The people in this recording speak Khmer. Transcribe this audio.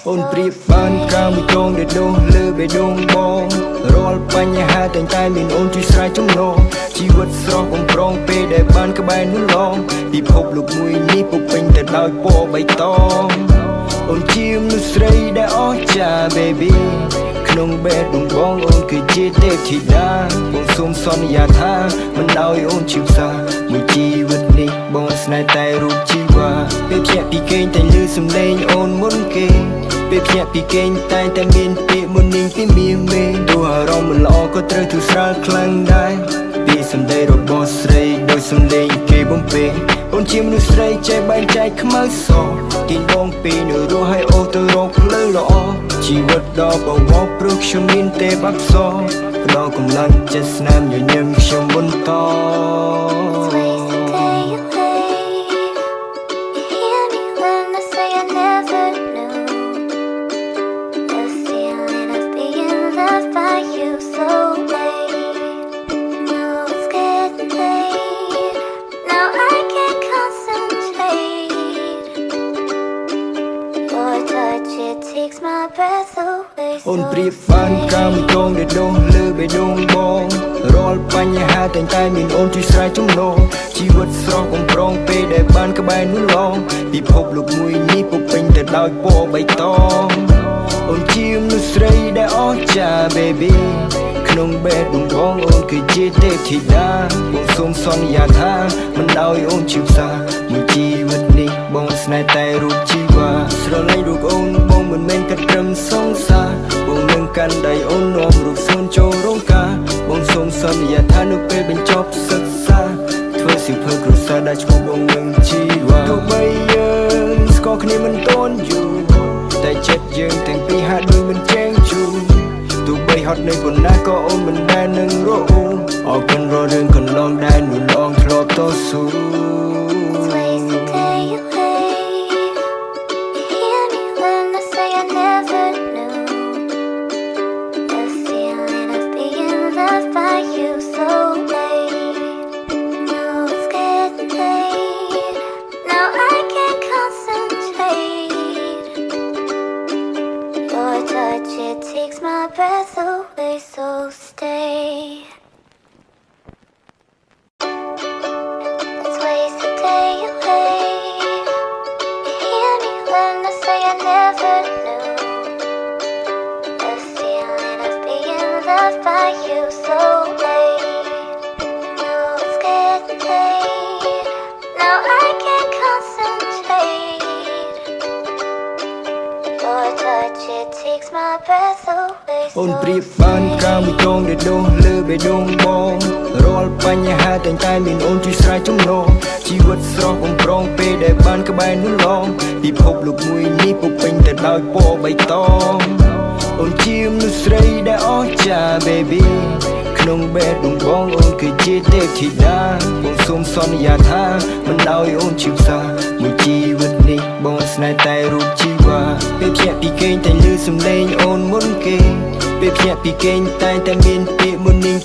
អូនប្រៀបបានកាមួយចងដែលដុះលើបេះដូងបងរាល់បញ្ហាតែមានអូនជួយស្រ័យចំណងជីវិតស្រស់បំប្រងពេលដែលបានក្បែរនោះឡងពិភពលោកមួយនេះពុំពេញទៅដោយពណ៌បៃតងអូនជាមនុស្សស្រីដែលអស្ចារ្យ baby ក្នុងបេះដូងបងអូនគឺជាទេពធីតាបងសូមសន្យាថាមិនឲ្យអូនឈឺផ្សាមួយជីវិតនេះបងស្នេហ៍តែរូបជីវ៉ាពេលភ្ញាក់ពីគេងតែលឺសំឡេងអូនមុនគេពេលភ្ញាក់ពីគេងតែមានពាក្យមុននឹងពីមាមេទោះអារម្មណ៍មិនល្អក៏ត្រូវធូរស្រាលខ្លាំងដែរពីសម្ដីរបស់ស្រីដោយសំឡេងគេបំពេអូនជាមនុស្សស្រីចេះបែងចែកខ្មៅសទាញបងពីនៅរស់ឲ្យអូនទៅរកផ្លូវល្អជីវិតដ៏បវរព្រោះខ្ញុំមានទេពអប្សរផ្ដល់កម្លាំងចិត្តស្នាមញញឹមខ្ញុំបន្តអូនប្រៀបបានកាមួយចងដែលដុះលើបេះដូងបងរាល់បញ្ហាតែមានអូនជួយស្រ័យចំណងជីវិតស្រស់បំប្រងពេលដែលបានក្បែរនោះឡងពិភពលោកមួយនេះពុំពេញទៅដោយពណ៌បៃតងអូនជាមនុស្សស្រីដែលអស្ចារ្យ baby ក្នុងបេះដូងបងអូនគឺជាទេពធីតាបងសូមសន្យាថាមិនឲ្យអូនឈឺផ្សាមួយជីវិតនេះបងស្នេហ៍តែរូបជីវ៉ាស្រឡាញ់រូបអូនបងមិនមែនគិតត្រឹមសង្សារបងនឹងកាន់ដៃអូននាំរូបសួនចូលរោងការបងសូមសន្យាថានៅពេលបញ្ចប់សិក្សាធ្វើសៀវភៅគ្រួសារដែលឈ្មោះបងនឹងជីវ៉ាទោះបីយើងស្គាល់គ្នាមិនទាន់យូរតែចិត្តយើងទាំងពីរហាក់ដូចមិនចែងជួរទោះបីហត់នៅប៉ុណ្ណាក៏អូនមិនដែលនឹងរអ៊ូអរគុណរាល់រឿងកន្លងដែលនោះឡងធ្លាប់តស៊ូIt takes my breath away, so stay. Let's waste a day away. Hear me when I say I never knew the feeling of being loved by you so late. Now it's getting late. Now I can't concentrate. Your touch, it takes my breath away. អូនប្រៀបបានកាមួយចងដែលដុះលើបេះដូងបងរាល់បញ្ហាតែមានអូនជួយស្រ័យចំណងជីវិតស្រស់បំប្រងពេលដែលបានក្បែរនោះឡងពិភពលោកមួយនេះពុំពេញទៅដោយពណ៌បៃតងអូនជាមនុស្សស្រីដែលអស្ចារ្យ baby ក្នុងបេះដូងបងអូនគឺជាទេពធីតាបងសូមសន្យាថាមិនឲ្យអូនឈឺផ្សាមួយជីវិតនេះបងស្នេហ៍តែរូបជីវ៉ាពេលភ្ញាក់ពីគេងតែលឺសំឡេងអូនមុនគេពេលភ្ញាក់ពីគេងតែមានពាក្យមុននឹង